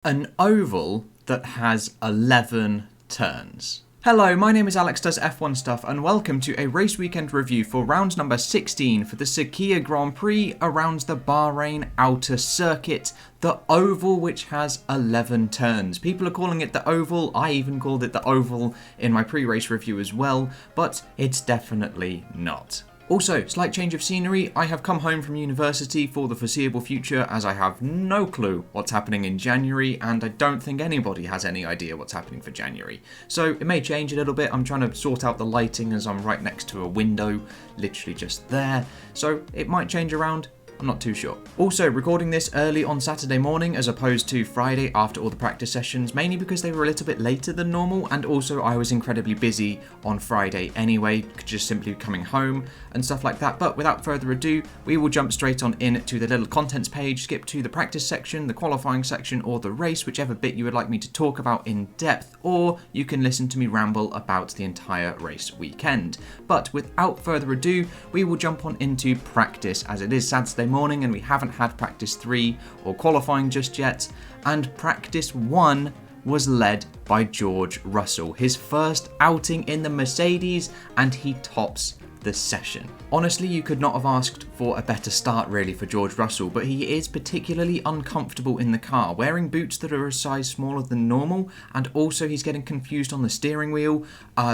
An oval that has 11 turns. Hello, my name is Alex Does F1 Stuff and welcome to a race weekend review for round number 16 for the Sakhir Grand Prix around the Bahrain Outer Circuit, the oval which has 11 turns. People are calling it the oval, I even called it the oval in my pre-race review as well, but it's definitely not. Also, slight change of scenery, I have come home from university for the foreseeable future as I have no clue what's happening in January and I don't think anybody has any idea what's happening for January. So it may change a little bit, I'm trying to sort out the lighting as I'm right next to a window, literally just there, so it might change around. I'm not too sure. Also, recording this early on Saturday morning as opposed to Friday after all the practice sessions, mainly because they were a little bit later than normal, and also I was incredibly busy on Friday anyway, just simply coming home and stuff like that. But without further ado, we will jump straight on in to the little contents page, skip to the practice section, the qualifying section, or the race, whichever bit you would like me to talk about in depth, or you can listen to me ramble about the entire race weekend. But without further ado, we will jump on into practice, as it is Saturday morning and we haven't had practice 3 or qualifying just yet, and practice 1 was led by George Russell, his first outing in the Mercedes, and he tops the session. Honestly, you could not have asked for a better start really for George Russell, but he is particularly uncomfortable in the car, wearing boots that are a size smaller than normal, and also he's getting confused on the steering wheel.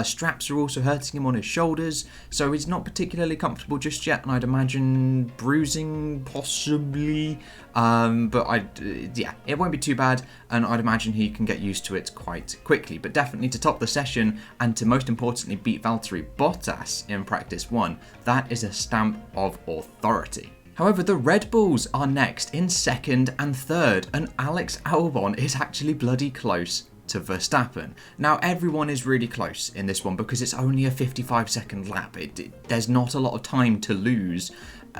Straps are also hurting him on his shoulders, so he's not particularly comfortable just yet, and I'd imagine bruising possibly, but it won't be too bad, and I'd imagine he can get used to it quite quickly. But definitely to top the session and to most importantly beat Valtteri Bottas in practice 1, that is a stamp of authority. However, the Red Bulls are next in second and third, and Alex Albon is actually bloody close to Verstappen. Now, everyone is really close in this one because it's only a 55-second lap. There's not a lot of time to lose,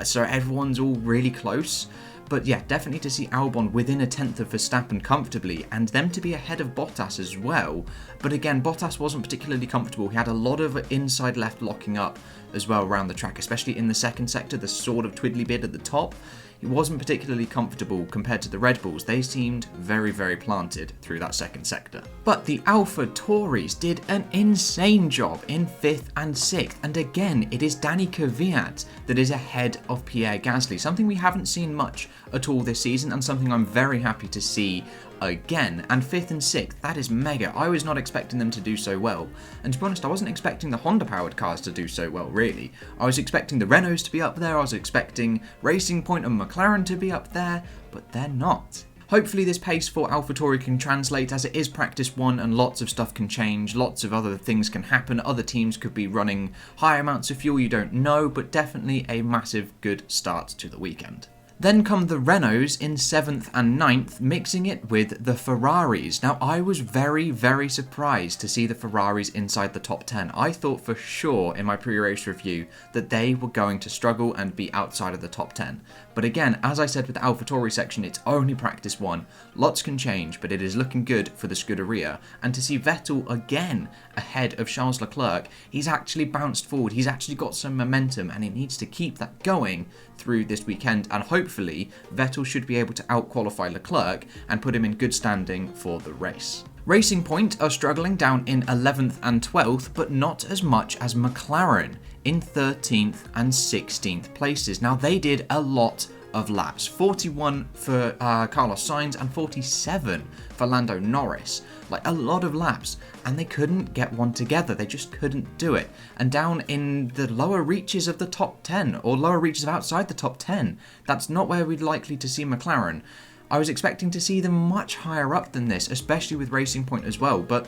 so everyone's all really close. But yeah, definitely to see Albon within a tenth of Verstappen comfortably, and them to be ahead of Bottas as well. But again, Bottas wasn't particularly comfortable. He had a lot of inside left locking up as well around the track, especially in the second sector, the sort of twiddly bit at the top. He wasn't particularly comfortable compared to the Red Bulls. They seemed very, very planted through that second sector. But the AlphaTauris did an insane job in 5th and 6th. And again, it is Danny Kvyat that is ahead of Pierre Gasly, something we haven't seen much at all this season and something I'm very happy to see again. And 5th and 6th, that is mega. I was not expecting them to do so well, and to be honest, I wasn't expecting the Honda powered cars to do so well really. I was expecting the Renaults to be up there, I was expecting Racing Point and McLaren to be up there, but they're not. Hopefully this pace for AlphaTauri can translate, as it is practice 1 and lots of stuff can change, lots of other things can happen, other teams could be running higher amounts of fuel, you don't know, but definitely a massive good start to the weekend. Then come the Renaults in 7th and 9th, mixing it with the Ferraris. Now, I was very, very surprised to see the Ferraris inside the top 10. I thought for sure in my pre-race review that they were going to struggle and be outside of the top 10. But again, as I said with the AlphaTauri section, it's only practice 1. Lots can change, but it is looking good for the Scuderia. And to see Vettel again ahead of Charles Leclerc, he's actually bounced forward. He's actually got some momentum, and he needs to keep that going through this weekend, and hopefully Vettel should be able to out-qualify Leclerc and put him in good standing for the race. Racing Point are struggling down in 11th and 12th, but not as much as McLaren in 13th and 16th places. Now, they did a lot of laps, 41 for Carlos Sainz and 47 for Lando Norris, like a lot of laps, and they couldn't get one together. They just couldn't do it. And down in the lower reaches of the top 10, or lower reaches of outside the top 10, that's not where we'd likely to see McLaren. I was expecting to see them much higher up than this, especially with Racing Point as well, but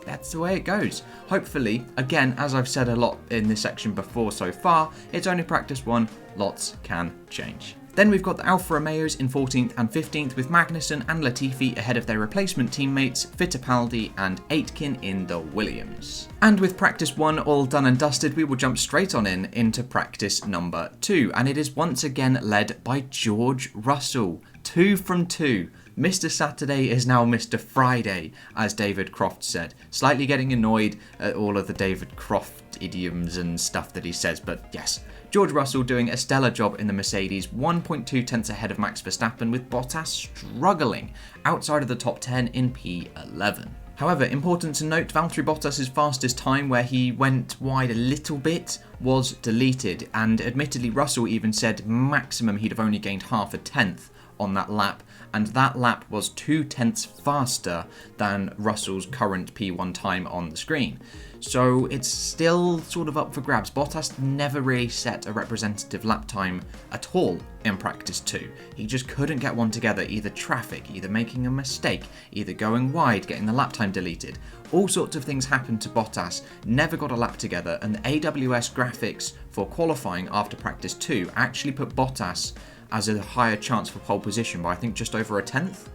that's the way it goes. Hopefully, again, as I've said a lot in this section before so far, it's only practice 1, lots can change. Then we've got the Alfa Romeos in 14th and 15th, with Magnussen and Latifi ahead of their replacement teammates Fittipaldi and Aitken in the Williams. And with practice 1 all done and dusted, we will jump straight on into practice number 2, and it is once again led by George Russell. 2 from 2. Mr. Saturday is now Mr. Friday, as David Croft said. Slightly getting annoyed at all of the David Croft idioms and stuff that he says, but yes. George Russell doing a stellar job in the Mercedes, 1.2 tenths ahead of Max Verstappen, with Bottas struggling outside of the top 10 in P11. However, important to note, Valtteri Bottas' fastest time, where he went wide a little bit, was deleted, and admittedly Russell even said maximum he'd have only gained half a tenth on that lap, and that lap was 2 tenths faster than Russell's current P1 time on the screen. So it's still sort of up for grabs. Bottas never really set a representative lap time at all in practice 2. He just couldn't get one together, either traffic, either making a mistake, either going wide, getting the lap time deleted. All sorts of things happened to Bottas, never got a lap together, and the AWS graphics for qualifying after practice 2 actually put Bottas as a higher chance for pole position by I think just over a tenth.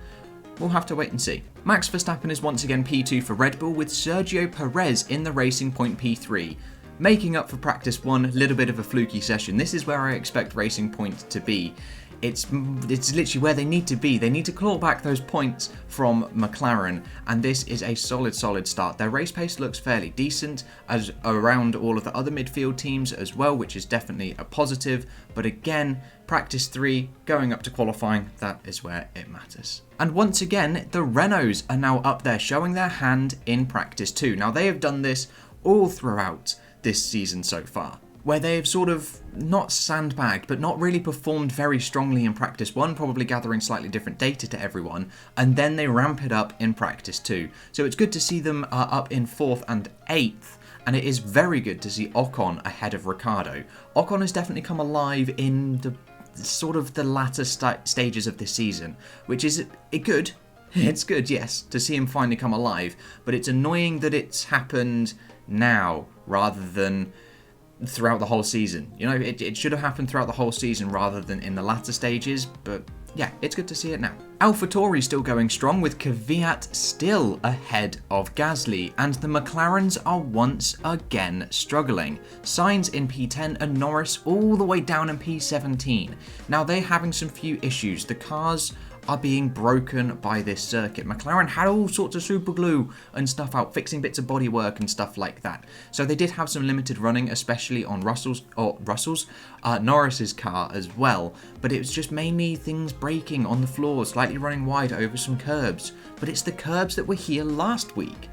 We'll have to wait and see. Max Verstappen is once again P2 for Red Bull, with Sergio Perez in the Racing Point P3. Making up for practice 1, a little bit of a fluky session. This is where I expect Racing Point to be. It's literally where they need to be. They need to claw back those points from McLaren, and this is a solid start. Their race pace looks fairly decent as around all of the other midfield teams as well, which is definitely a positive, but again, practice 3 going up to qualifying, that is where it matters. And once again, the Renaults are now up there showing their hand in practice 2. Now they have done this all throughout this season so far, where they've sort of not sandbagged, but not really performed very strongly in practice 1, probably gathering slightly different data to everyone, and then they ramp it up in practice 2. So it's good to see them up in 4th and 8th, and it is very good to see Ocon ahead of Ricciardo. Ocon has definitely come alive in the sort of the latter stages of this season, which is good. It's good, yes, to see him finally come alive, but it's annoying that it's happened now rather than throughout the whole season. You know, it should have happened throughout the whole season rather than in the latter stages, but yeah, it's good to see it now. AlphaTauri still going strong, with Kvyat still ahead of Gasly, and the McLarens are once again struggling. Sainz in P10 and Norris all the way down in P17. Now they're having some few issues. The cars are being broken by this circuit. McLaren had all sorts of super glue and stuff out, fixing bits of bodywork and stuff like that. So they did have some limited running, especially on Norris's car as well. But it was just mainly things breaking on the floor, slightly running wide over some curbs. But it's the curbs that were here last week.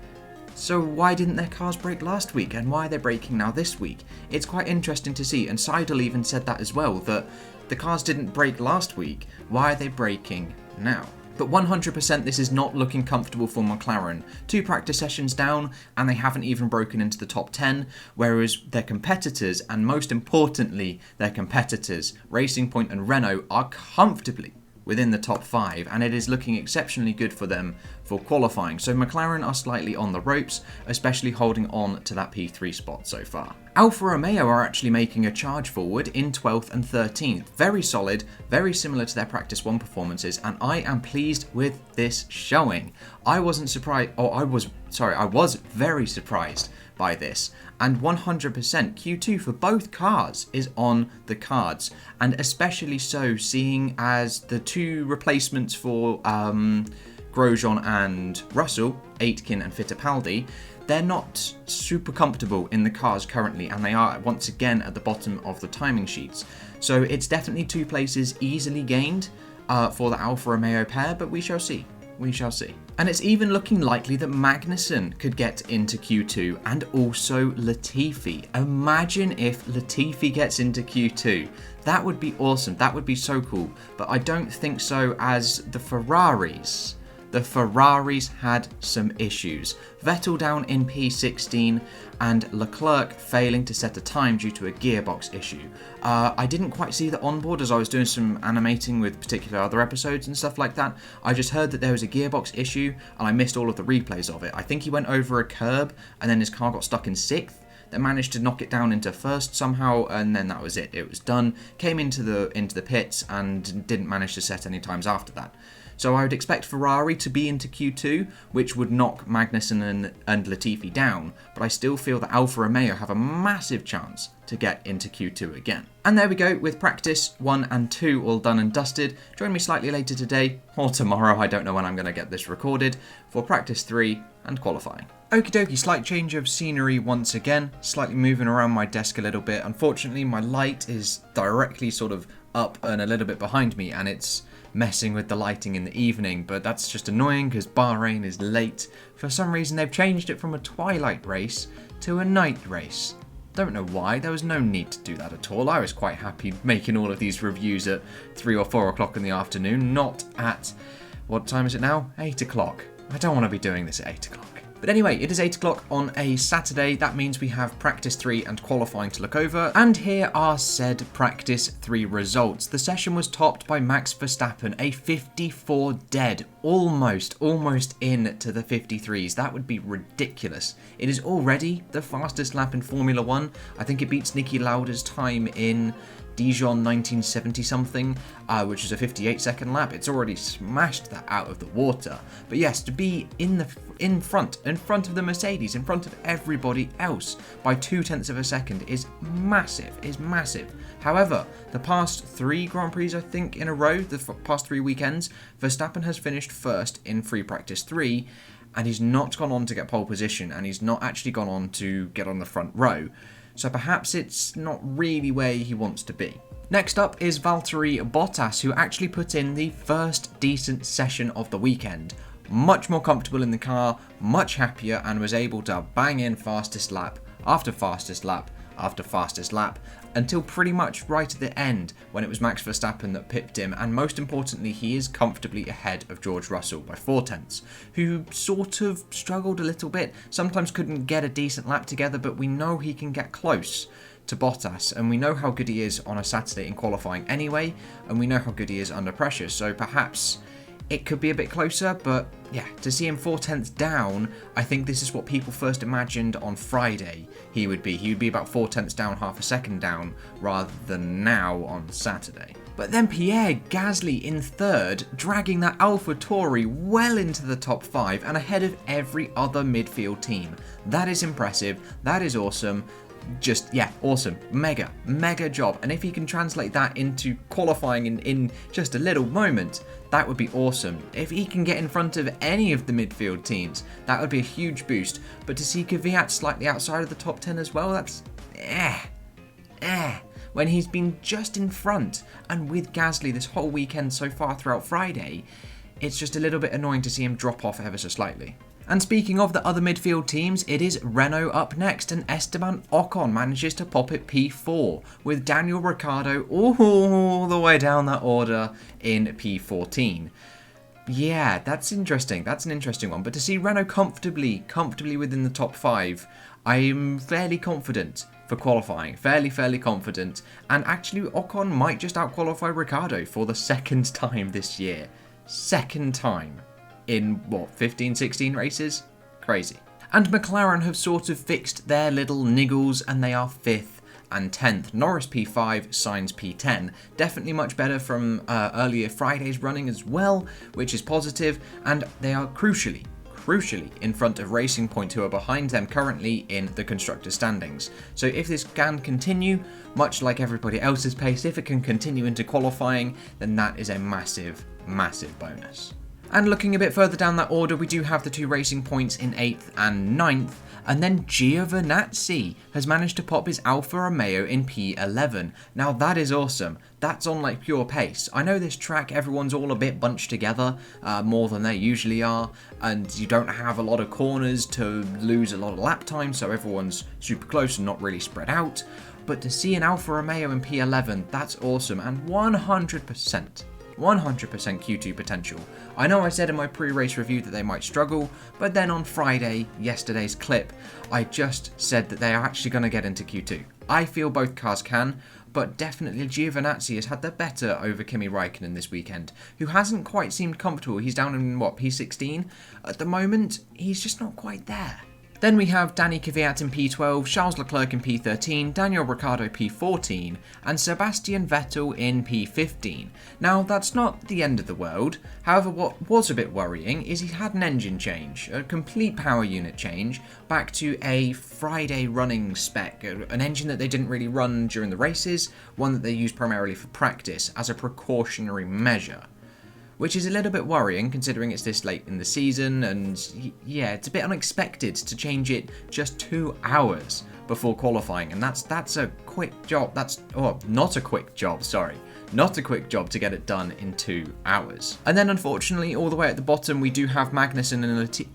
So why didn't their cars break last week, and why are they breaking now this week? It's quite interesting to see, and Seidel even said that as well, that the cars didn't break last week, why are they breaking now? But 100% this is not looking comfortable for McLaren. 2 practice sessions down, and they haven't even broken into the top 10, whereas their competitors, and most importantly their competitors, Racing Point and Renault, are comfortably within the top 5, and it is looking exceptionally good for them for qualifying. So McLaren are slightly on the ropes, especially holding on to that P3 spot so far. Alfa Romeo are actually making a charge forward in 12th and 13th. Very solid, very similar to their practice 1 performances, and I am pleased with this showing. I was very surprised by this, and 100% Q2 for both cars is on the cards, and especially so seeing as the 2 replacements for Grosjean and Russell, Aitken and Fittipaldi, they're not super comfortable in the cars currently, and they are once again at the bottom of the timing sheets. So it's definitely 2 places easily gained for the Alfa Romeo pair, but we shall see. We shall see. And it's even looking likely that Magnussen could get into Q2, and also Latifi. Imagine if Latifi gets into Q2. That would be awesome. That would be so cool. But I don't think so, as the Ferraris had some issues. Vettel down in P16 and Leclerc failing to set a time due to a gearbox issue. I didn't quite see the onboard as I was doing some animating with particular other episodes and stuff like that. I just heard that there was a gearbox issue and I missed all of the replays of it. I think he went over a curb and then his car got stuck in 6th. They managed to knock it down into 1st somehow, and then that was it. It was done. Came into the pits and didn't manage to set any times after that. So I would expect Ferrari to be into Q2, which would knock Magnussen and Latifi down, but I still feel that Alfa Romeo have a massive chance to get into Q2 again. And there we go, with practice 1 and 2 all done and dusted. Join me slightly later today, or tomorrow, I don't know when I'm going to get this recorded, for practice 3 and qualifying. Okie dokie, slight change of scenery once again, slightly moving around my desk a little bit. Unfortunately, my light is directly sort of up and a little bit behind me, and it's messing with the lighting in the evening, but that's just annoying because Bahrain is late. For some reason, they've changed it from a twilight race to a night race. Don't know why, there was no need to do that at all. I was quite happy making all of these reviews at 3 or 4 o'clock in the afternoon, not at, what time is it now? 8 o'clock. I don't want to be doing this at 8 o'clock. But anyway, it is 8 o'clock on a Saturday. That means we have practice 3 and qualifying to look over. And here are said practice 3 results. The session was topped by Max Verstappen, a 54 dead, almost in to the 53s. That would be ridiculous. It is already the fastest lap in Formula 1. I think it beats Niki Lauda's time in Dijon 1970 something, which is a 58-second lap. It's already smashed that out of the water. But yes, to be in front of the Mercedes, in front of everybody else by 0.2 of a second is massive. However, the past 3 Grand Prix, I think, in a row, the past 3 weekends, Verstappen has finished first in free practice 3, and he's not gone on to get pole position, and he's not actually gone on to get on the front row. So perhaps it's not really where he wants to be. Next up is Valtteri Bottas, who actually put in the first decent session of the weekend. Much more comfortable in the car, much happier, and was able to bang in fastest lap after fastest lap after fastest lap until pretty much right at the end when it was Max Verstappen that pipped him, and most importantly he is comfortably ahead of George Russell by 0.4, who sort of struggled a little bit, sometimes couldn't get a decent lap together, but we know he can get close to Bottas, and we know how good he is on a Saturday in qualifying anyway, and we know how good he is under pressure, so perhaps it could be a bit closer, but yeah, to see him 0.4 down, I think this is what people first imagined on Friday he would be. He would be about 0.4 down, half a second down, rather than now on Saturday. But then Pierre Gasly in third, dragging that AlphaTauri well into the top 5 and ahead of every other midfield team. That is impressive, that is awesome. Just, yeah, awesome. Mega job. And if he can translate that into qualifying in just a little moment, that would be awesome. If he can get in front of any of the midfield teams, that would be a huge boost. But to see Kvyat slightly outside of the top 10 as well, that's when he's been just in front. And with Gasly this whole weekend so far throughout Friday, it's just a little bit annoying to see him drop off ever so slightly. And speaking of the other midfield teams, it is Renault up next, and Esteban Ocon manages to pop it P4, with Daniel Ricciardo all the way down that order in P14. Yeah, that's interesting. That's an interesting one. But to see Renault comfortably within the top 5, I am fairly confident for qualifying. Fairly confident. And actually, Ocon might just out-qualify Ricciardo for the second time this year. Second time. In, 15, 16 races? Crazy. And McLaren have sort of fixed their little niggles, and they are 5th and 10th. Norris P5, Sainz P10. Definitely much better from earlier Friday's running as well, which is positive, and they are crucially in front of Racing Point, who are behind them currently in the constructors' standings. So if this can continue, much like everybody else's pace, if it can continue into qualifying, then that is a massive bonus. And looking a bit further down that order, we do have the 2 Racing Points in 8th and 9th, and then Giovinazzi has managed to pop his Alfa Romeo in P11. Now that is awesome. That's on like pure pace. I know this track, everyone's all a bit bunched together, more than they usually are, and you don't have a lot of corners to lose a lot of lap time, so everyone's super close and not really spread out. But to see an Alfa Romeo in P11, that's awesome, and 100% Q2 potential. I know I said in my pre-race review that they might struggle, but then on Friday, yesterday's clip, I just said that they are actually going to get into Q2. I feel both cars can, but definitely Giovinazzi has had the better over Kimi Raikkonen this weekend, who hasn't quite seemed comfortable. He's down in, P16? At the moment, he's just not quite there. Then we have Danny Kvyat in P12, Charles Leclerc in P13, Daniel Ricciardo P14, and Sebastian Vettel in P15. Now, that's not the end of the world. However, what was a bit worrying is he had an engine change, a complete power unit change, back to a Friday running spec, an engine that they didn't really run during the races, one that they used primarily for practice as a precautionary measure. Which is a little bit worrying considering it's this late in the season, and yeah, it's a bit unexpected to change it just 2 hours before qualifying, and that's a quick job. Not a quick job to get it done in 2 hours. And then unfortunately, all the way at the bottom, we do have Magnussen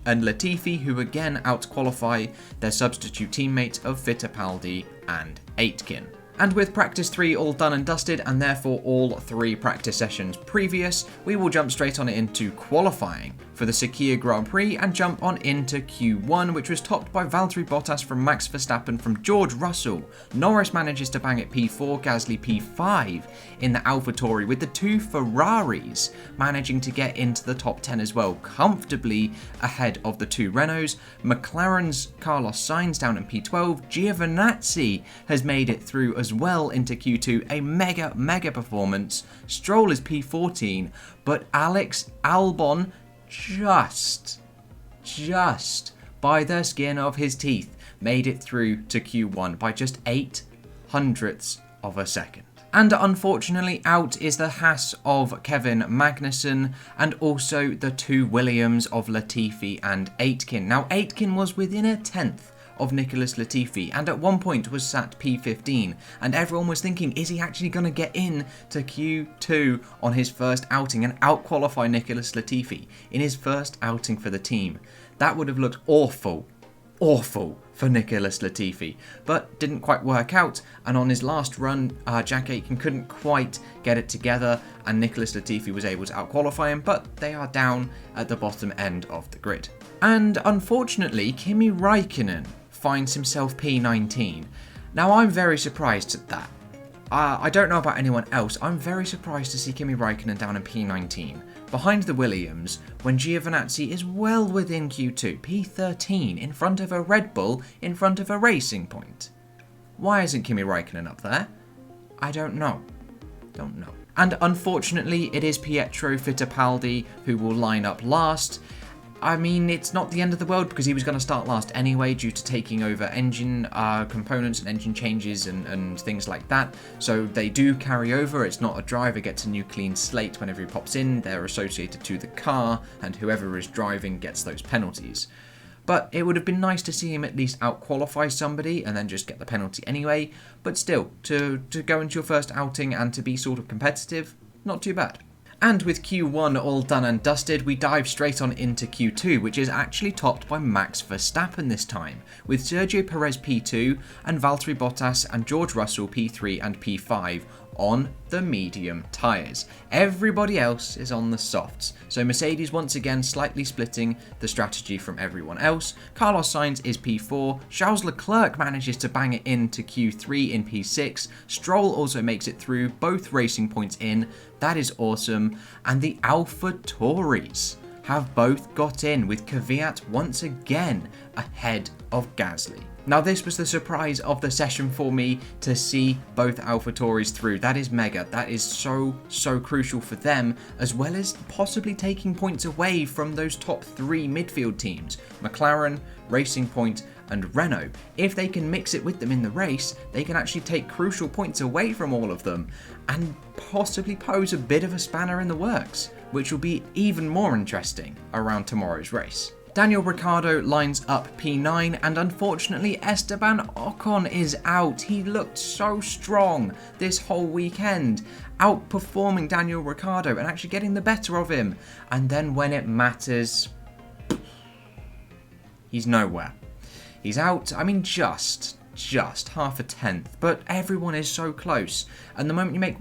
and Latifi, who again out-qualify their substitute teammates of Fittipaldi and Aitken. And with practice 3 all done and dusted, and therefore all 3 practice sessions previous, we will jump straight on into qualifying for the Sakhir Grand Prix and jump on into Q1, which was topped by Valtteri Bottas from Max Verstappen from George Russell. Norris manages to bang at P4, Gasly P5 in the AlphaTauri, with the 2 Ferraris managing to get into the top 10 as well, comfortably ahead of the 2 Renaults. McLaren's Carlos Sainz down in P12, Giovinazzi has made it through as well into Q2, a mega performance. Stroll is P14, but Albon just by the skin of his teeth made it through to Q1 by just 0.08 of a second. And unfortunately, out is the Haas of Kevin Magnussen and also the 2 Williams of Latifi and Aitken. Now, Aitken was within a tenth of Nicholas Latifi, and at one point was sat P15, and everyone was thinking, is he actually going to get in to Q2 on his first outing and out-qualify Nicholas Latifi in his first outing for the team? That would have looked awful for Nicholas Latifi, but didn't quite work out, and on his last run, Jack Aitken couldn't quite get it together, and Nicholas Latifi was able to out-qualify him, but they are down at the bottom end of the grid. And unfortunately, Kimi Raikkonen finds himself P19. Now, I'm very surprised at that. I don't know about anyone else, I'm very surprised to see Kimi Raikkonen down in P19, behind the Williams, when Giovinazzi is well within Q2, P13, in front of a Red Bull, in front of a Racing Point. Why isn't Kimi Raikkonen up there? I don't know. And unfortunately, it is Pietro Fittipaldi who will line up last. I mean, it's not the end of the world because he was going to start last anyway due to taking over engine components and engine changes and things like that. So they do carry over. It's not a driver gets a new clean slate whenever he pops in. They're associated to the car, and whoever is driving gets those penalties. But it would have been nice to see him at least out-qualify somebody and then just get the penalty anyway. But still, to go into your first outing and to be sort of competitive, not too bad. And with Q1 all done and dusted, we dive straight on into Q2, which is actually topped by Max Verstappen this time, with Sergio Perez P2 and Valtteri Bottas and George Russell P3 and P5 on the medium tyres. Everybody else is on the softs, so Mercedes once again slightly splitting the strategy from everyone else. Carlos Sainz is P4, Charles Leclerc manages to bang it into Q3 in P6, Stroll also makes it through, both racing points in, that is awesome, and the AlphaTauris have both got in, with Kvyat once again ahead of Gasly. Now, this was the surprise of the session for me, to see both AlphaTauris through. That is mega. That is so crucial for them, as well as possibly taking points away from those top 3 midfield teams, McLaren, Racing Point and Renault. If they can mix it with them in the race, they can actually take crucial points away from all of them and possibly pose a bit of a spanner in the works, which will be even more interesting around tomorrow's race. Daniel Ricciardo lines up P9, and unfortunately Esteban Ocon is out. He looked so strong this whole weekend, outperforming Daniel Ricciardo and actually getting the better of him. And then when it matters, he's nowhere. He's out, I mean just half a tenth, but everyone is so close, and the moment you make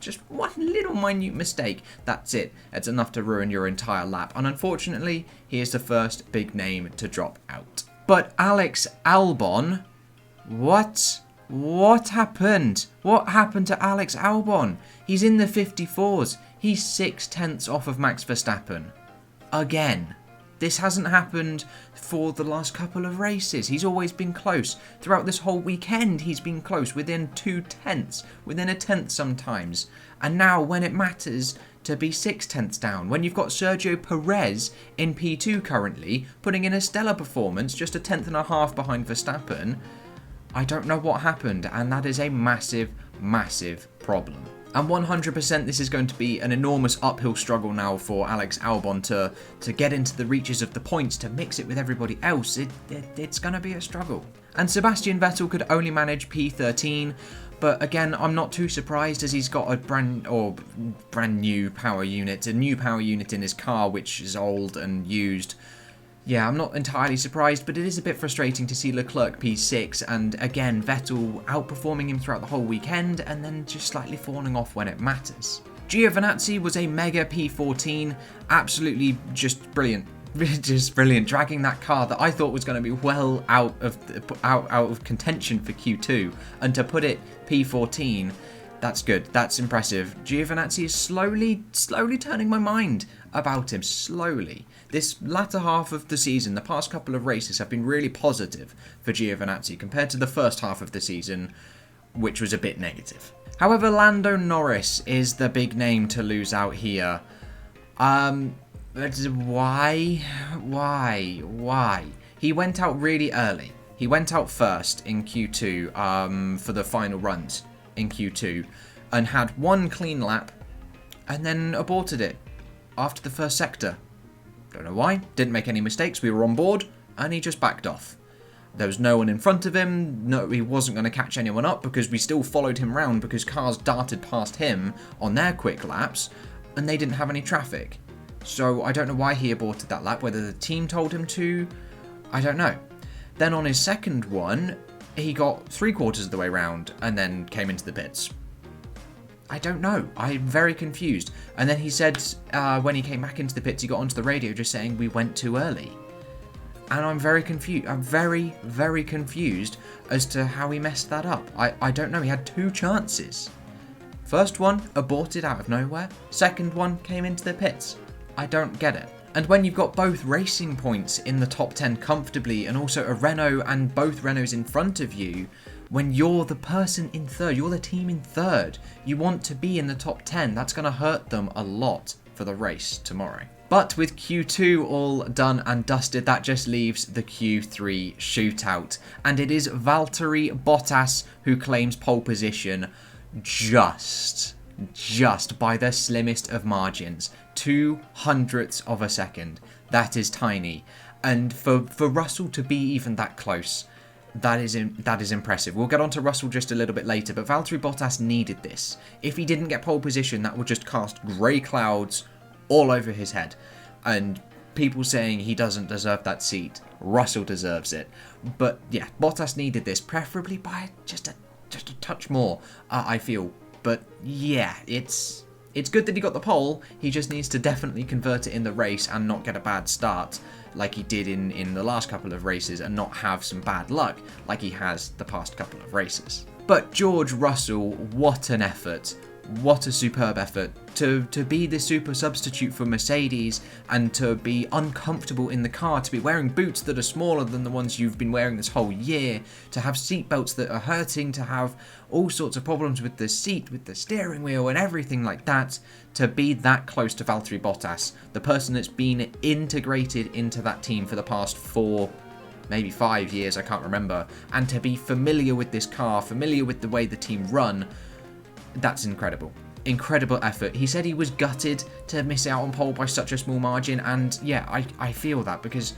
just one little minute mistake, that's it. It's enough to ruin your entire lap, and unfortunately, he is the first big name to drop out. But Alex Albon, what happened? What happened to Alex Albon? He's in the 54s. He's 0.6 off of Max Verstappen. Again. This hasn't happened for the last couple of races. He's always been close. Throughout this whole weekend, he's been close, within 0.2, within a tenth sometimes. And now, when it matters to be 0.6 down, when you've got Sergio Perez in P2 currently, putting in a stellar performance, just a 1.5 behind Verstappen, I don't know what happened, and that is a massive, massive problem. And 100% this is going to be an enormous uphill struggle now for Alex Albon to get into the reaches of the points, to mix it with everybody else. It's going to be a struggle. And Sebastian Vettel could only manage P13, but again, I'm not too surprised as he's got a brand new power unit, a new power unit in his car, which is old and used. Yeah, I'm not entirely surprised, but it is a bit frustrating to see Leclerc P6 and again Vettel outperforming him throughout the whole weekend and then just slightly falling off when it matters. Giovinazzi was a mega P14, absolutely just brilliant. Just brilliant, dragging that car that I thought was going to be well out of contention for Q2, and to put it P14, that's good, that's impressive. Giovinazzi is slowly turning my mind about him, slowly. This latter half of the season, the past couple of races have been really positive for Giovinazzi compared to the first half of the season, which was a bit negative. However, Lando Norris is the big name to lose out here. Why? He went out really early. He went out first in Q2 for the final runs in Q2 and had one clean lap and then aborted it after the first sector. Don't know why. Didn't make any mistakes. We were on board and he just backed off. There was no one in front of him. No, he wasn't going to catch anyone up because we still followed him round because cars darted past him on their quick laps and they didn't have any traffic. So I don't know why he aborted that lap, whether the team told him to, I don't know. Then on his second one, he got 3/4 of the way round and then came into the pits. I don't know. I'm very confused. And then he said when he came back into the pits, he got onto the radio just saying we went too early. And I'm very confused. I'm very, very confused as to how he messed that up. I don't know. He had 2 chances. First one, aborted out of nowhere. Second one, came into the pits. I don't get it. And when you've got both racing points in the top 10 comfortably and also a Renault and both Renaults in front of you, when you're the person in third, you're the team in third, you want to be in the top 10. That's going to hurt them a lot for the race tomorrow. But with Q2 all done and dusted, that just leaves the Q3 shootout. And it is Valtteri Bottas who claims pole position just by the slimmest of margins. 0.02 of a second. That is tiny. And for Russell to be even that close, that is impressive. We'll get on to Russell just a little bit later, but Valtteri Bottas needed this. If he didn't get pole position, that would just cast grey clouds all over his head. And people saying he doesn't deserve that seat. Russell deserves it. But yeah, Bottas needed this, preferably by just a touch more, I feel. But yeah, it's good that he got the pole. He just needs to definitely convert it in the race and not get a bad start like he did in the last couple of races and not have some bad luck like he has the past couple of races. But George Russell, what an effort. What a superb effort to be the super substitute for Mercedes and to be uncomfortable in the car, to be wearing boots that are smaller than the ones you've been wearing this whole year, to have seatbelts that are hurting, to have all sorts of problems with the seat, with the steering wheel and everything like that, to be that close to Valtteri Bottas, the person that's been integrated into that team for the past 4, maybe 5 years, I can't remember, and to be familiar with this car, familiar with the way the team run. That's incredible. Incredible effort. He said he was gutted to miss out on pole by such a small margin, and yeah, I feel that, because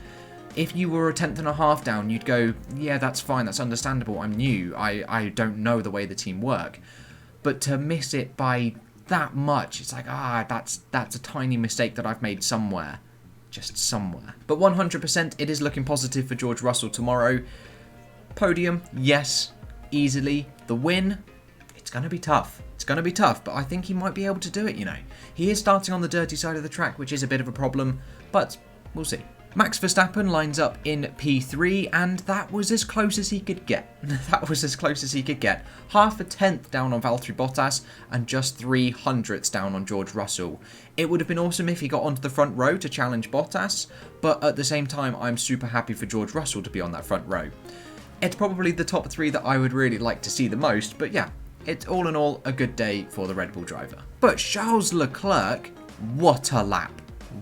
if you were a 1.5 down, you'd go, yeah, that's fine, that's understandable, I'm new, I don't know the way the team work. But to miss it by that much, it's like, that's a tiny mistake that I've made somewhere. Just somewhere. But 100% it is looking positive for George Russell tomorrow. Podium, yes, easily. The win, it's going to be tough. It's going to be tough, but I think he might be able to do it, you know. He is starting on the dirty side of the track, which is a bit of a problem, but we'll see. Max Verstappen lines up in P3, and that was as close as he could get. That was as close as he could get. Half a tenth down on Valtteri Bottas, and just 0.03 down on George Russell. It would have been awesome if he got onto the front row to challenge Bottas, but at the same time, I'm super happy for George Russell to be on that front row. It's probably the top 3 that I would really like to see the most, but yeah, it's all in all a good day for the Red Bull driver. But Charles Leclerc, what a lap.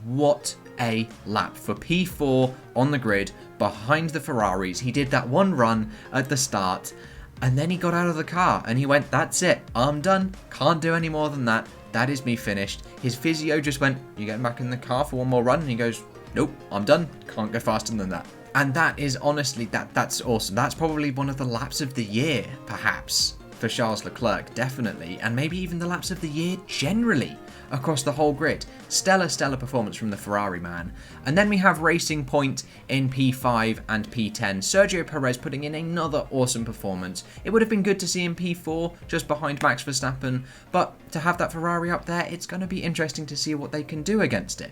What a lap for P4 on the grid behind the Ferraris. He did that one run at the start and then he got out of the car and he went, that's it, I'm done, can't do any more than that, that is me finished. His physio just went, you getting back in the car for one more run? And he goes, nope, I'm done, can't go faster than that. And that is honestly, that's awesome. That's probably one of the laps of the year, perhaps, for Charles Leclerc, definitely, and maybe even the laps of the year generally across the whole grid. Stellar performance from the Ferrari man. And then we have Racing Point in P5 and P10. Sergio Perez putting in another awesome performance. It would have been good to see him P4 just behind Max Verstappen, but to have that Ferrari up there, it's going to be interesting to see what they can do against it.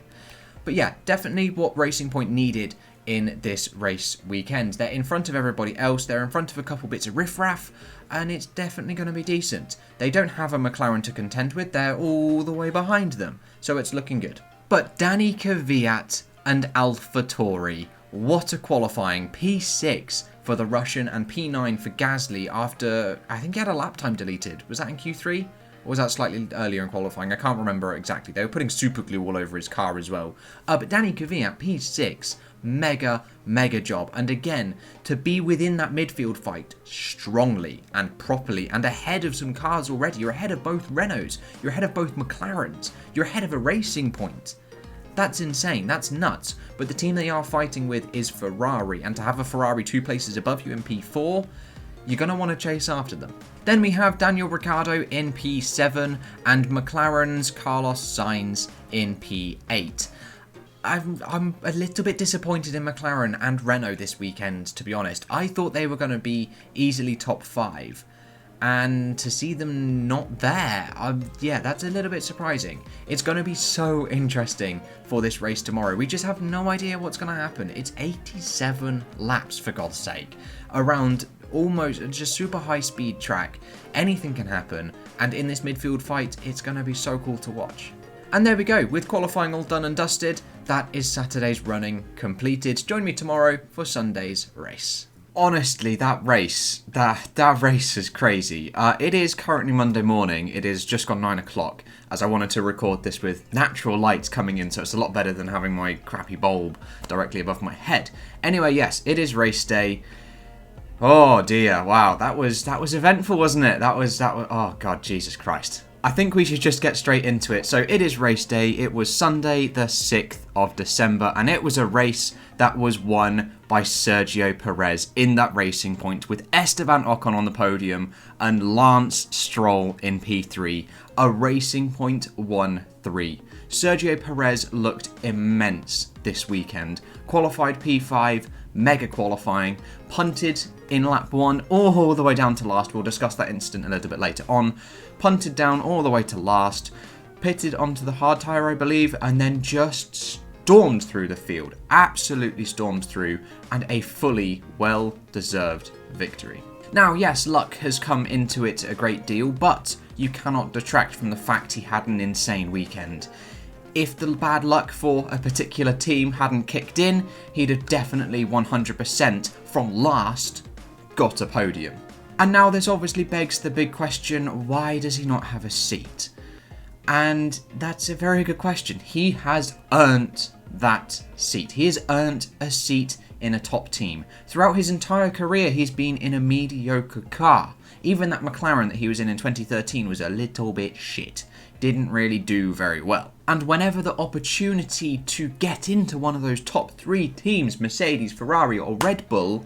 But yeah, definitely what Racing Point needed in this race weekend. They're in front of everybody else, they're in front of a couple bits of riffraff, and it's definitely going to be decent. They don't have a McLaren to contend with, they're all the way behind them, so it's looking good. But Danny Kvyat and AlphaTauri, what a qualifying. P6 for the Russian and P9 for Gasly after, I think he had a lap time deleted. Was that in Q3? Or was that slightly earlier in qualifying? I can't remember exactly. They were putting super glue all over his car as well. But Danny Kvyat, P6, mega job. And again, to be within that midfield fight strongly and properly and ahead of some cars already. You're ahead of both Renaults. You're ahead of both McLarens. You're ahead of a Racing Point. That's insane. That's nuts. But the team they are fighting with is Ferrari. And to have a Ferrari 2 places above you in P4, you're going to want to chase after them. Then we have Daniel Ricciardo in P7 and McLaren's Carlos Sainz in P8. I'm a little bit disappointed in McLaren and Renault this weekend, to be honest. I thought they were going to be easily top 5. And to see them not there, yeah, that's a little bit surprising. It's going to be so interesting for this race tomorrow. We just have no idea what's going to happen. It's 87 laps, for God's sake, around almost just super high speed track. Anything can happen, and in this midfield fight, it's going to be so cool to watch. And there we go, with qualifying all done and dusted, that is Saturday's running completed. Join me tomorrow for Sunday's race. Honestly, that race is crazy. It is currently Monday morning. It is just gone 9 o'clock, as I wanted to record this with natural light coming in, so it's a lot better than having my crappy bulb directly above my head. Anyway, yes, it is race day. Oh dear, wow, that was eventful, wasn't it? That was, oh God, Jesus Christ. I think we should just get straight into it. So it is race day. It was Sunday the 6th of December, and it was a race that was won by Sergio Perez in that Racing Point with Esteban Ocon on the podium and Lance Stroll in P3. A Racing Point 1-3. Sergio Perez looked immense this weekend. Qualified P5, mega qualifying, punted in lap 1 all the way down to last. We'll discuss that incident a little bit later on. Punted down all the way to last, pitted onto the hard tyre, I believe, and then just stormed through the field. Absolutely stormed through, and a fully well-deserved victory. Now, yes, luck has come into it a great deal, but you cannot detract from the fact he had an insane weekend. If the bad luck for a particular team hadn't kicked in, he'd have definitely 100% from last got a podium. And now this obviously begs the big question, why does he not have a seat? And that's a very good question. He has earned that seat. He has earned a seat in a top team. Throughout his entire career, he's been in a mediocre car. Even that McLaren that he was in 2013 was a little bit shit. Didn't really do very well. And whenever the opportunity to get into one of those top 3 teams, Mercedes, Ferrari or Red Bull,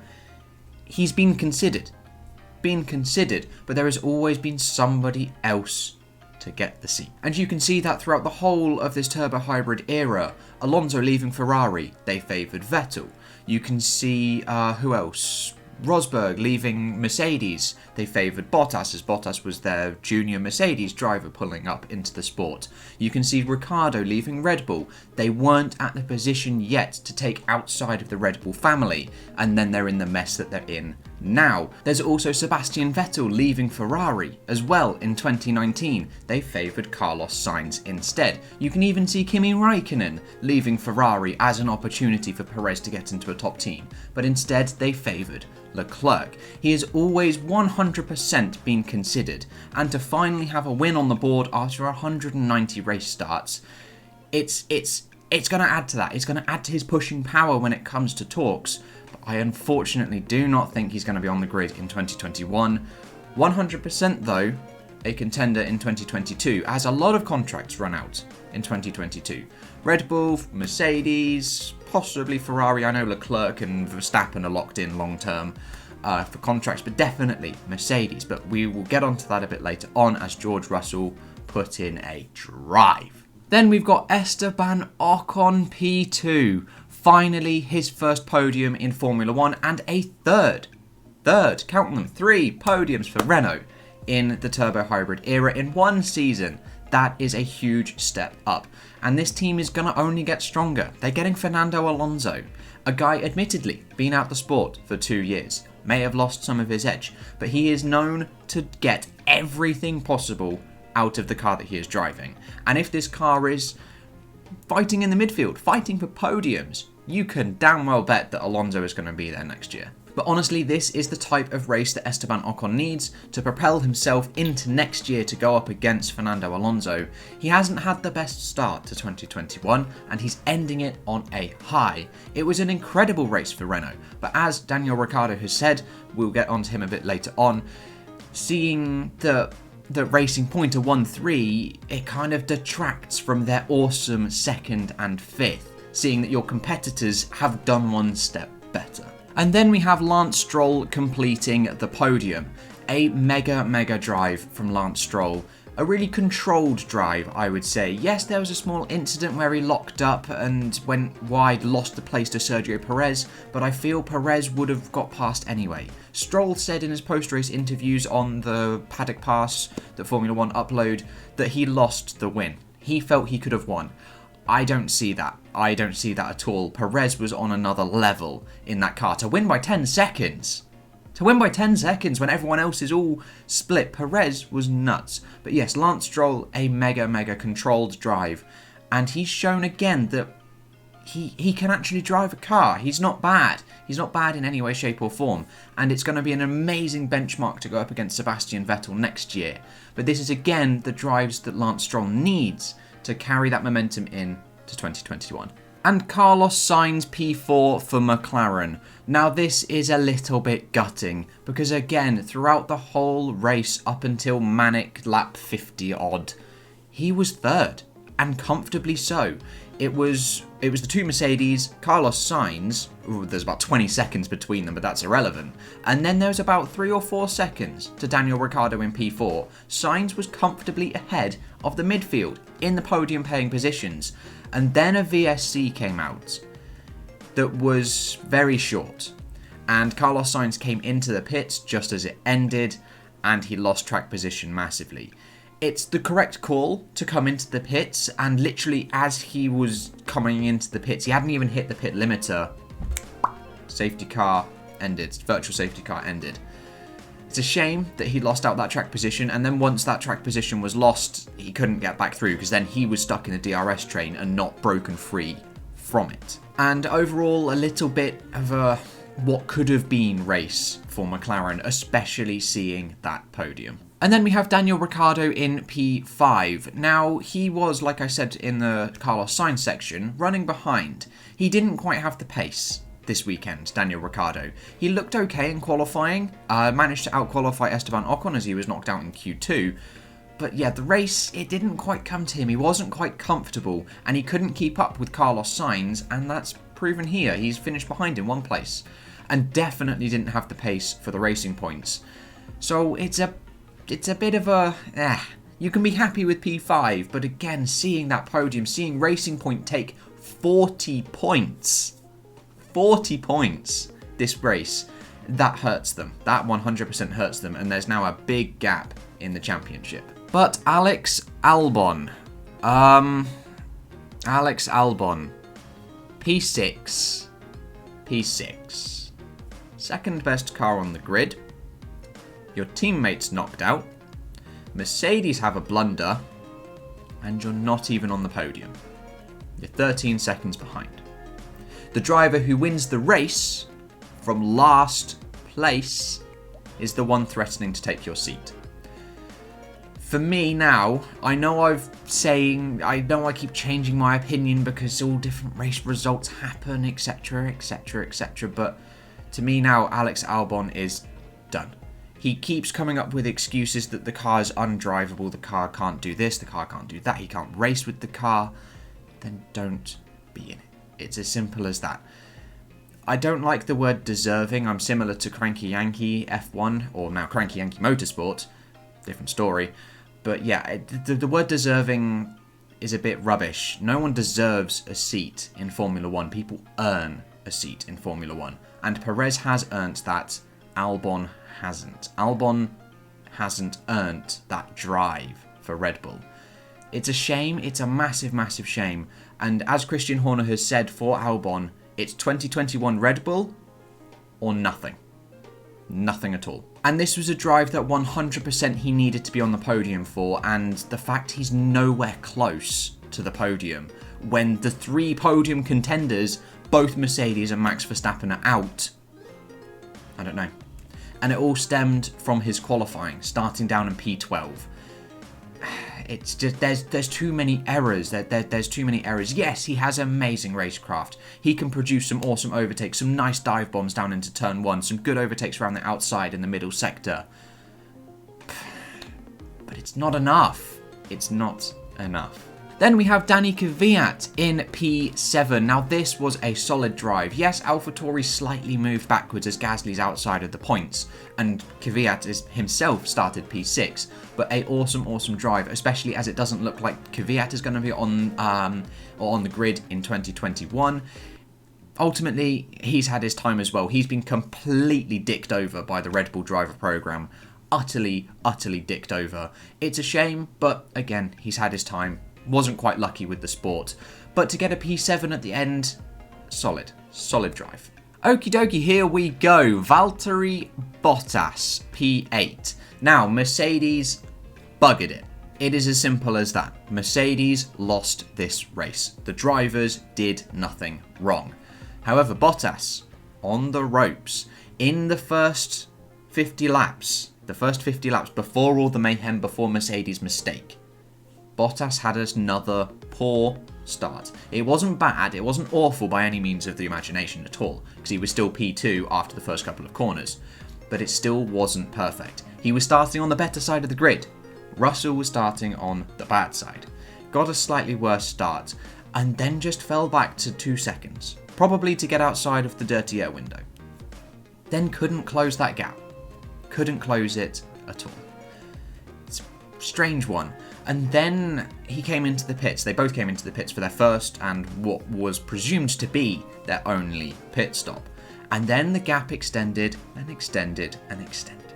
he's been considered, but there has always been somebody else to get the seat. And you can see that throughout the whole of this turbo hybrid era. Alonso leaving Ferrari, they favoured Vettel. You can see, who else? Rosberg leaving Mercedes. They favoured Bottas, as Bottas was their junior Mercedes driver pulling up into the sport. You can see Ricciardo leaving Red Bull. They weren't at the position yet to take outside of the Red Bull family, and then they're in the mess that they're in now. There's also Sebastian Vettel leaving Ferrari as well in 2019. They favoured Carlos Sainz instead. You can even see Kimi Raikkonen leaving Ferrari as an opportunity for Perez to get into a top team, but instead they favoured Leclerc. He has always 100% been considered, and to finally have a win on the board after 190 race starts, it's going to add to that. It's going to add to his pushing power when it comes to talks. But I unfortunately do not think he's going to be on the grid in 2021. 100% though, a contender in 2022, as a lot of contracts run out in 2022. Red Bull, Mercedes, possibly Ferrari. I know Leclerc and Verstappen are locked in long term for contracts, but definitely Mercedes. But we will get onto that a bit later on, as George Russell put in a drive. Then we've got Esteban Ocon P2. Finally, his first podium in Formula 1 and a third, count them, 3 podiums for Renault in the turbo hybrid era in one season. That is a huge step up. And this team is going to only get stronger. They're getting Fernando Alonso, a guy admittedly been out the sport for 2 years, may have lost some of his edge, but he is known to get everything possible out of the car that he is driving. And if this car is fighting in the midfield, fighting for podiums, you can damn well bet that Alonso is going to be there next year. But honestly, this is the type of race that Esteban Ocon needs to propel himself into next year to go up against Fernando Alonso. He hasn't had the best start to 2021, and he's ending it on a high. It was an incredible race for Renault, but as Daniel Ricciardo has said, we'll get onto him a bit later on, seeing the Racing Point of 1-3, it kind of detracts from their awesome 2nd and 5th, seeing that your competitors have done one step better. And then we have Lance Stroll completing the podium. A mega drive from Lance Stroll. A really controlled drive, I would say. Yes, there was a small incident where he locked up and went wide, lost the place to Sergio Perez, but I feel Perez would have got past anyway. Stroll said in his post-race interviews on the Paddock Pass, the Formula 1 upload, that he lost the win. He felt he could have won. I don't see that. I don't see that at all. Perez was on another level in that car. To win by 10 seconds. To win by 10 seconds when everyone else is all split. Perez was nuts. But yes, Lance Stroll, a mega controlled drive. And he's shown again that he can actually drive a car. He's not bad. He's not bad in any way, shape or form. And it's going to be an amazing benchmark to go up against Sebastian Vettel next year. But this is again the drives that Lance Stroll needs to carry that momentum in to 2021. And Carlos Sainz P4 for McLaren. Now this is a little bit gutting, because again, throughout the whole race up until manic lap 50 odd, he was third, and comfortably so. It was the 2 Mercedes, Carlos Sainz, there's about 20 seconds between them, but that's irrelevant. And then there was about 3 or 4 seconds to Daniel Ricciardo in P4. Sainz was comfortably ahead of the midfield in the podium paying positions. And then a VSC came out that was very short. And Carlos Sainz came into the pits just as it ended, and he lost track position massively. It's the correct call to come into the pits, and literally as he was coming into the pits, he hadn't even hit the pit limiter. Safety car ended. Virtual safety car ended. It's a shame that he lost out that track position, and then once that track position was lost, he couldn't get back through, because then he was stuck in the DRS train and not broken free from it. And overall, a little bit of a what could have been race for McLaren, especially seeing that podium. And then we have Daniel Ricciardo in P5. Now, he was, like I said in the Carlos Sainz section, running behind. He didn't quite have the pace this weekend, Daniel Ricciardo. He looked okay in qualifying, managed to out-qualify Esteban Ocon as he was knocked out in Q2. But yeah, the race, it didn't quite come to him. He wasn't quite comfortable, and he couldn't keep up with Carlos Sainz, and that's proven here. He's finished behind in one place, and definitely didn't have the pace for the racing points. So it's a bit of a, you can be happy with P5, but again, seeing that podium, seeing Racing Point take 40 points this race, that hurts them. That 100% hurts them, and there's now a big gap in the championship. But Alex Albon. Alex Albon. P6. P6. Second best car on the grid. Your teammate's knocked out. Mercedes have a blunder. And you're not even on the podium. You're 13 seconds behind. The driver who wins the race from last place is the one threatening to take your seat. For me now, I know I keep changing my opinion because all different race results happen, etc, etc, etc, but to me now, Alex Albon is done. He keeps coming up with excuses that the car is undrivable, the car can't do this, the car can't do that, he can't race with the car. Then don't be in it. It's as simple as that. I don't like the word deserving. I'm similar to Cranky Yankee F1, or now Cranky Yankee Motorsport. Different story. But yeah, the word deserving is a bit rubbish. No one deserves a seat in Formula 1. People earn a seat in Formula 1. And Perez has earned that. Albon hasn't. Albon hasn't earned that drive for Red Bull. It's a shame. It's a massive, massive shame. And as Christian Horner has said for Albon, it's 2021 Red Bull or nothing. Nothing at all. And this was a drive that 100% he needed to be on the podium for, and the fact he's nowhere close to the podium when the three podium contenders, both Mercedes and Max Verstappen, are out. I don't know. And it all stemmed from his qualifying, starting down in P12. It's just, there's too many errors. There's too many errors. Yes, he has amazing racecraft. He can produce some awesome overtakes, some nice dive bombs down into turn 1, some good overtakes around the outside in the middle sector. But it's not enough. It's not enough. Then we have Danny Kvyat in P7. Now this was a solid drive. Yes, AlphaTauri slightly moved backwards as Gasly's outside of the points, and Kvyat himself started P6. But a awesome drive, especially as it doesn't look like Kvyat is going to be on the grid in 2021. Ultimately, he's had his time as well. He's been completely dicked over by the Red Bull driver program. Utterly dicked over. It's a shame, but again, he's had his time. Wasn't quite lucky with the sport. But to get a P7 at the end, solid drive. Okie dokie, here we go. Valtteri Bottas, P8. Now, Mercedes buggered it. It is as simple as that. Mercedes lost this race. The drivers did nothing wrong. However, Bottas, on the ropes, in the first 50 laps before all the mayhem, before Mercedes' mistake, Bottas had another poor start. It wasn't bad, it wasn't awful by any means of the imagination at all, because he was still P2 after the first couple of corners, but it still wasn't perfect. He was starting on the better side of the grid. Russell was starting on the bad side. Got a slightly worse start, and then just fell back to 2 seconds, probably to get outside of the dirty air window. Then couldn't close that gap. Couldn't close it at all. It's a strange one. And then he came into the pits. They both came into the pits for their first and what was presumed to be their only pit stop. And then the gap extended and extended and extended.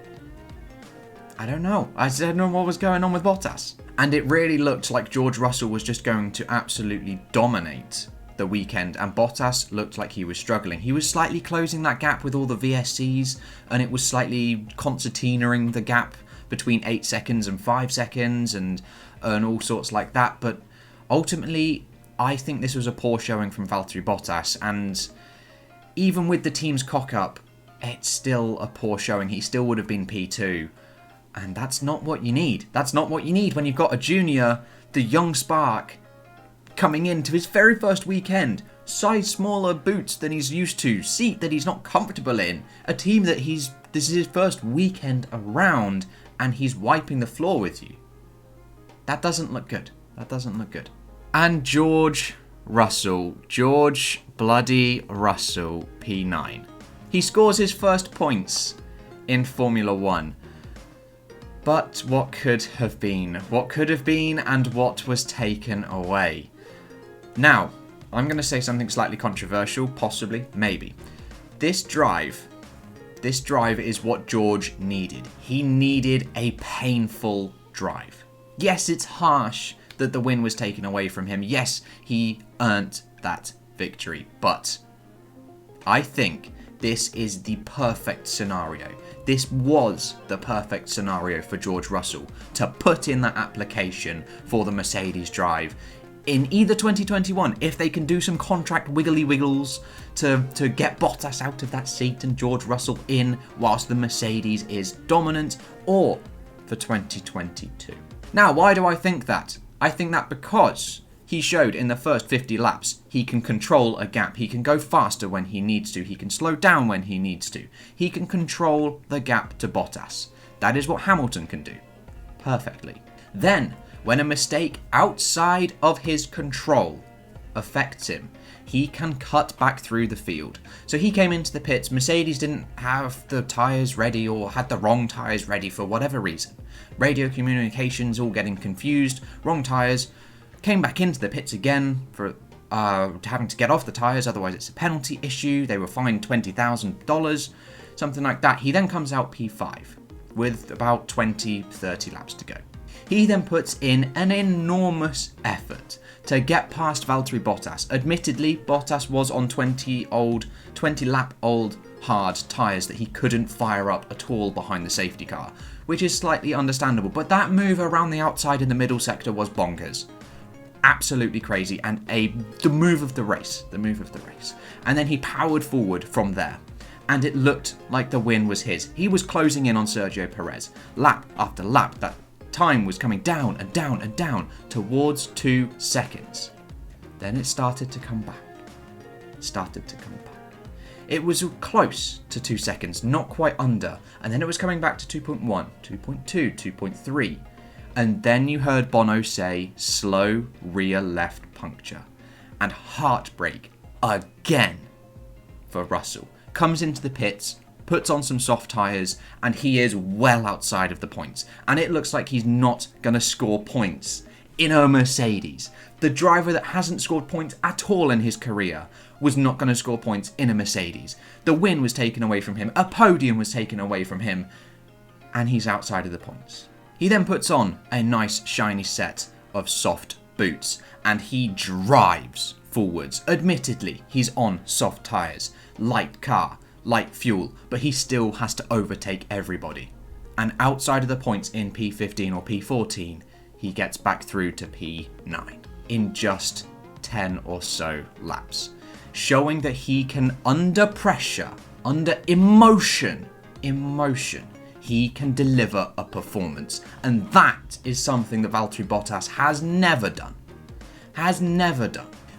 I don't know. I don't know what was going on with Bottas. And it really looked like George Russell was just going to absolutely dominate the weekend, and Bottas looked like he was struggling. He was slightly closing that gap with all the VSCs, and it was slightly concertinaing the gap between 8 seconds and 5 seconds and all sorts like that. But ultimately, I think this was a poor showing from Valtteri Bottas, and even with the team's cock-up, it's still a poor showing. He still would have been P2, and that's not what you need. That's not what you need when you've got a junior, the young spark, coming into his very first weekend. Size smaller boots than he's used to, seat that he's not comfortable in, a team that this is his first weekend around, and he's wiping the floor with you. That doesn't look good. That doesn't look good. And George bloody Russell, P9. He scores his first points in Formula 1. But what could have been? What could have been and what was taken away? Now, I'm going to say something slightly controversial, possibly, maybe. This drive This drive is what George needed. He needed a painful drive. Yes, it's harsh that the win was taken away from him. Yes, he earned that victory. But I think this is the perfect scenario. This was the perfect scenario for George Russell to put in that application for the Mercedes drive in either 2021, if they can do some contract wiggly wiggles to get Bottas out of that seat and George Russell in whilst the Mercedes is dominant, or for 2022. Now, why do I think that? I think that because he showed in the first 50 laps he can control a gap. He can go faster when he needs to. He can slow down when he needs to. He can control the gap to Bottas. That is what Hamilton can do perfectly. Then, when a mistake outside of his control affects him, he can cut back through the field. So he came into the pits, Mercedes didn't have the tyres ready or had the wrong tyres ready for whatever reason. Radio communications all getting confused, wrong tyres. Came back into the pits again for having to get off the tyres, otherwise it's a penalty issue. They were fined $20,000, something like that. He then comes out P5 with about 20-30 laps to go. He then puts in an enormous effort to get past Valtteri Bottas. Admittedly, Bottas was on 20-lap-old hard tyres that he couldn't fire up at all behind the safety car, which is slightly understandable. But that move around the outside in the middle sector was bonkers. Absolutely crazy, and the move of the race. And then he powered forward from there, and it looked like the win was his. He was closing in on Sergio Perez, lap after lap. That time was coming down and down and down towards 2 seconds. Then it started to come back. It was close to 2 seconds, not quite under, and then it was coming back to 2.1, 2.2, 2.3. And then you heard Bono say, slow rear left puncture. And heartbreak again for Russell. Comes into the pits, puts on some soft tyres, and he is well outside of the points. And it looks like he's not going to score points in a Mercedes. The driver that hasn't scored points at all in his career was not going to score points in a Mercedes. The win was taken away from him. A podium was taken away from him. And he's outside of the points. He then puts on a nice shiny set of soft boots and he drives forwards. Admittedly, he's on soft tyres, light car, light fuel, but he still has to overtake everybody. And outside of the points in P15 or P14, he gets back through to P9 in just 10 or so laps, showing that he can, under pressure, under emotion, he can deliver a performance. And that is something that Valtteri Bottas has never done.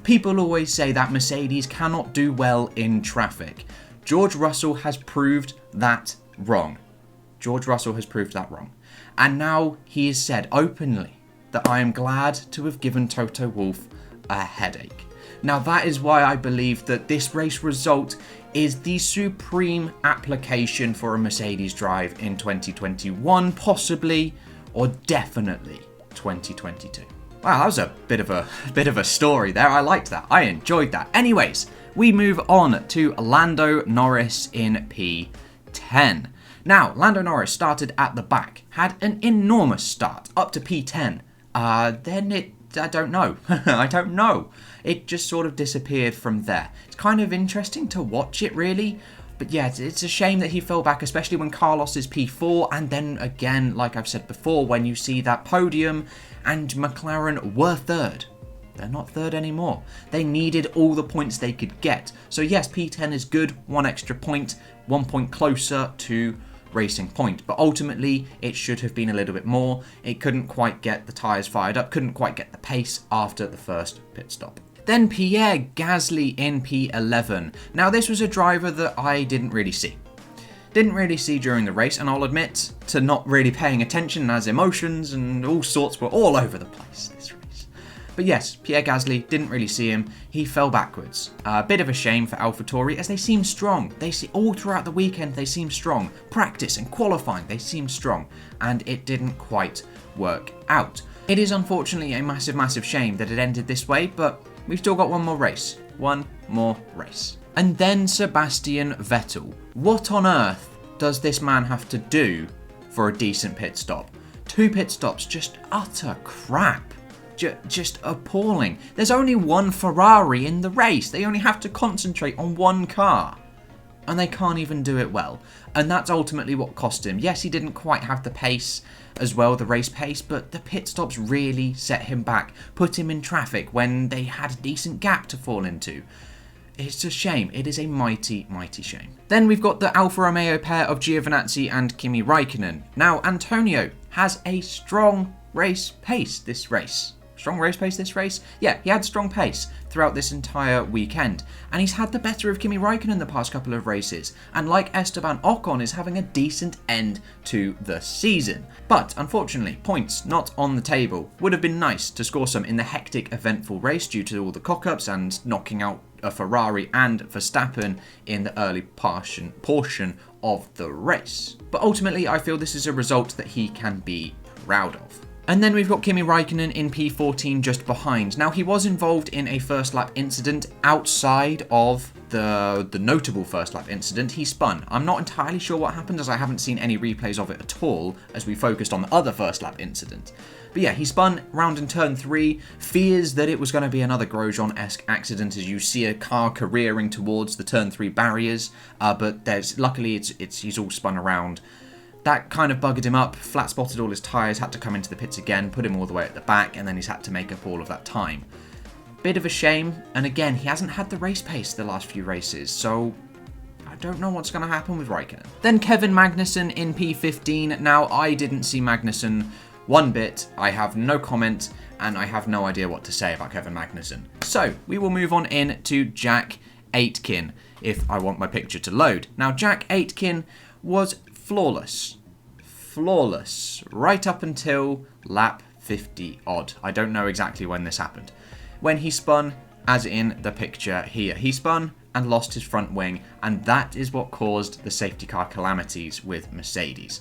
People always say that Mercedes cannot do well in traffic. George Russell has proved that wrong. And now he has said openly that I am glad to have given Toto Wolff a headache. Now that is why I believe that this race result is the supreme application for a Mercedes drive in 2021, possibly, or definitely 2022. Wow, that was a bit of a story there. I liked that. I enjoyed that. Anyways, we move on to Lando Norris in P10. Now, Lando Norris started at the back, had an enormous start up to P10. I don't know. It just sort of disappeared from there. It's kind of interesting to watch it, really. But yeah, it's a shame that he fell back, especially when Carlos is P4. And then again, like I've said before, when you see that podium and McLaren were third. They're not third anymore. They needed all the points they could get. So yes, P10 is good. 1 extra point, 1 point closer to Racing Point, but ultimately it should have been a little bit more. It couldn't quite get the tyres fired up, couldn't quite get the pace after the first pit stop. Then Pierre Gasly in P11. Now this was a driver that I didn't really see during the race, and I'll admit to not really paying attention as emotions and all sorts were all over the place this race. But yes, Pierre Gasly, didn't really see him. He fell backwards. A bit of a shame for AlphaTauri as they seem strong. They see all throughout the weekend they seem strong. Practice and qualifying, they seem strong. And it didn't quite work out. It is unfortunately a massive shame that it ended this way, but we've still got one more race. And then Sebastian Vettel. What on earth does this man have to do for a decent pit stop? 2 pit stops, just utter crap. Just appalling. There's only one Ferrari in the race. They only have to concentrate on one car. And they can't even do it well. And that's ultimately what cost him. Yes, he didn't quite have the pace as well, the race pace, but the pit stops really set him back, put him in traffic when they had a decent gap to fall into. It's a shame. It is a mighty, mighty shame. Then we've got the Alfa Romeo pair of Giovinazzi and Kimi Raikkonen. Now, Antonio has a strong race pace this race. Strong race pace this race? Yeah, he had strong pace throughout this entire weekend. And he's had the better of Kimi Raikkonen the past couple of races. And like Esteban Ocon is having a decent end to the season. But unfortunately, points not on the table. Would have been nice to score some in the hectic, eventful race due to all the cock-ups and knocking out a Ferrari and Verstappen in the early portion of the race. But ultimately, I feel this is a result that he can be proud of. And then we've got Kimi Raikkonen in P14 just behind. Now, he was involved in a first lap incident outside of the notable first lap incident. He spun. I'm not entirely sure what happened as I haven't seen any replays of it at all as we focused on the other first lap incident. But yeah, he spun round in turn 3, fears that it was going to be another Grosjean-esque accident as you see a car careering towards the turn 3 barriers, but luckily he's all spun around. That kind of buggered him up, flat spotted all his tyres, had to come into the pits again, put him all the way at the back, and then he's had to make up all of that time. Bit of a shame, and again, he hasn't had the race pace the last few races, so I don't know what's going to happen with Raikkonen. Then Kevin Magnussen in P15. Now, I didn't see Magnussen one bit, I have no comment, and I have no idea what to say about Kevin Magnussen. So, we will move on in to Jack Aitken, if I want my picture to load. Now, Jack Aitken was flawless, right up until lap 50 odd. I don't know exactly when this happened. When he spun, as in the picture here. He spun and lost his front wing, and that is what caused the safety car calamities with Mercedes.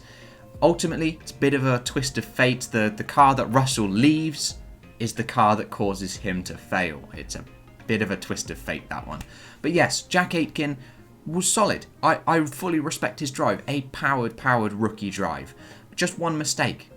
Ultimately, it's a bit of a twist of fate. The car that Russell leaves is the car that causes him to fail. It's a bit of a twist of fate, that one. But yes, Jack Aitken was solid. I fully respect his drive. A powered rookie drive. Just one mistake.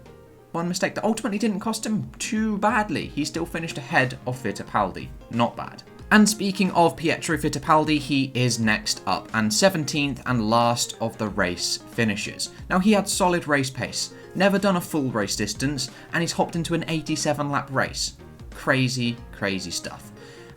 One mistake that ultimately didn't cost him too badly. He still finished ahead of Fittipaldi. Not bad. And speaking of Pietro Fittipaldi, he is next up and 17th and last of the race finishes. Now, he had solid race pace, never done a full race distance, and he's hopped into an 87 lap race. Crazy, crazy stuff.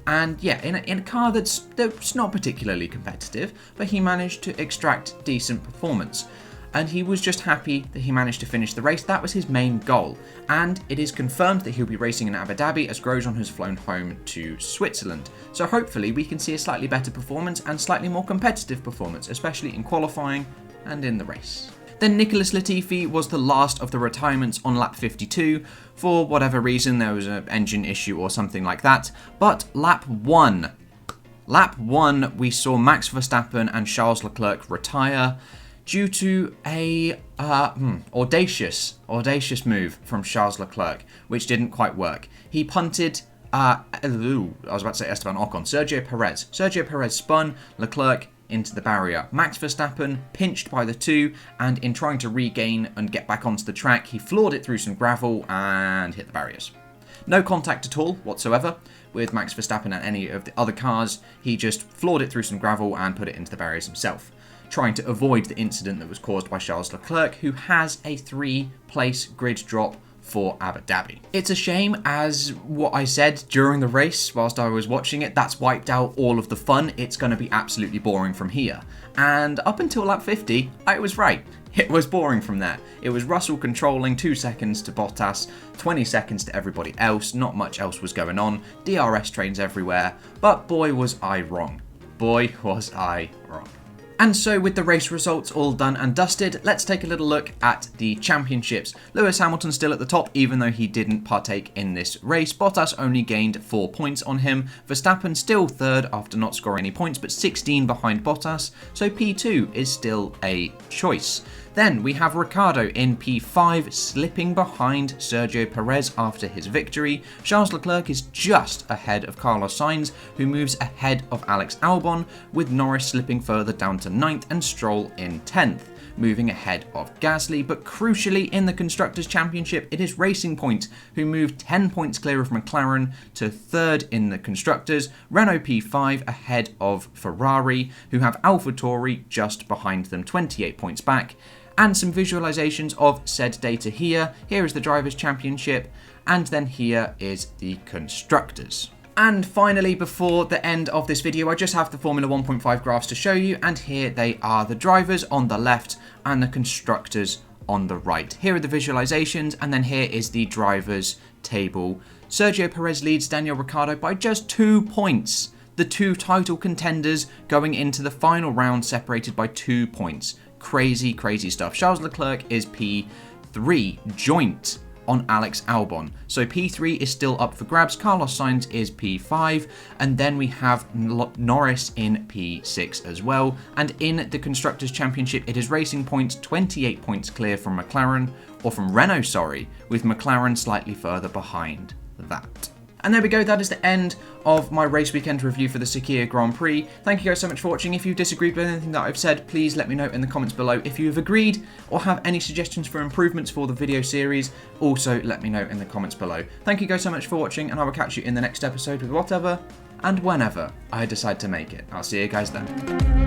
And yeah, in a car that's not particularly competitive, but he managed to extract decent performance. And he was just happy that he managed to finish the race. That was his main goal. And it is confirmed that he'll be racing in Abu Dhabi as Grosjean has flown home to Switzerland. So hopefully we can see a slightly better performance and slightly more competitive performance, especially in qualifying and in the race. Then Nicholas Latifi was the last of the retirements on lap 52. For whatever reason, there was an engine issue or something like that. But lap 1, we saw Max Verstappen and Charles Leclerc retire due to a audacious move from Charles Leclerc, which didn't quite work. He punted, I was about to say Esteban Ocon, Sergio Perez. Sergio Perez spun Leclerc into the barrier. Max Verstappen pinched by the two, and in trying to regain and get back onto the track, he floored it through some gravel and hit the barriers. No contact at all whatsoever with Max Verstappen and any of the other cars. He just floored it through some gravel and put it into the barriers himself, trying to avoid the incident that was caused by Charles Leclerc, who has a 3-place grid drop for Abu Dhabi. It's a shame, as what I said during the race whilst I was watching it, that's wiped out all of the fun. It's going to be absolutely boring from here. And up until lap 50, I was right. It was boring from there. It was Russell controlling 2 seconds to Bottas, 20 seconds to everybody else. Not much else was going on. DRS trains everywhere. But boy was I wrong. Boy was I wrong. And so with the race results all done and dusted, let's take a little look at the championships. Lewis Hamilton still at the top, even though he didn't partake in this race. Bottas only gained 4 points on him. Verstappen still third after not scoring any points, but 16 behind Bottas, so P2 is still a choice. Then we have Ricciardo in P5, slipping behind Sergio Perez after his victory. Charles Leclerc is just ahead of Carlos Sainz, who moves ahead of Alex Albon, with Norris slipping further down to in 9th, and Stroll in 10th, moving ahead of Gasly. But crucially, in the Constructors' Championship, it is Racing Point who moved 10 points clear of McLaren to 3rd in the Constructors, Renault P5 ahead of Ferrari, who have AlphaTauri just behind them, 28 points back. And some visualizations of said data here. Here is the Drivers' Championship, and then here is the Constructors. And finally, before the end of this video, I just have the Formula 1.5 graphs to show you, and here they are, the drivers on the left and the constructors on the right. Here are the visualizations, and then here is the drivers table. Sergio Perez leads Daniel Ricciardo by just 2 points. The two title contenders going into the final round separated by 2 points. Crazy, crazy stuff. Charles Leclerc is P3, joint on Alex Albon. So P3 is still up for grabs. Carlos Sainz is P5, and then we have Norris in P6 as well. And in the Constructors' Championship, it is Racing Points, 28 points clear from McLaren, or from Renault, sorry, with McLaren slightly further behind that. And there we go, that is the end of my race weekend review for the Sakhir Grand Prix. Thank you guys so much for watching. If you disagreed with anything that I've said, please let me know in the comments below. If you have agreed or have any suggestions for improvements for the video series, also let me know in the comments below. Thank you guys so much for watching, and I will catch you in the next episode with whatever and whenever I decide to make it. I'll see you guys then.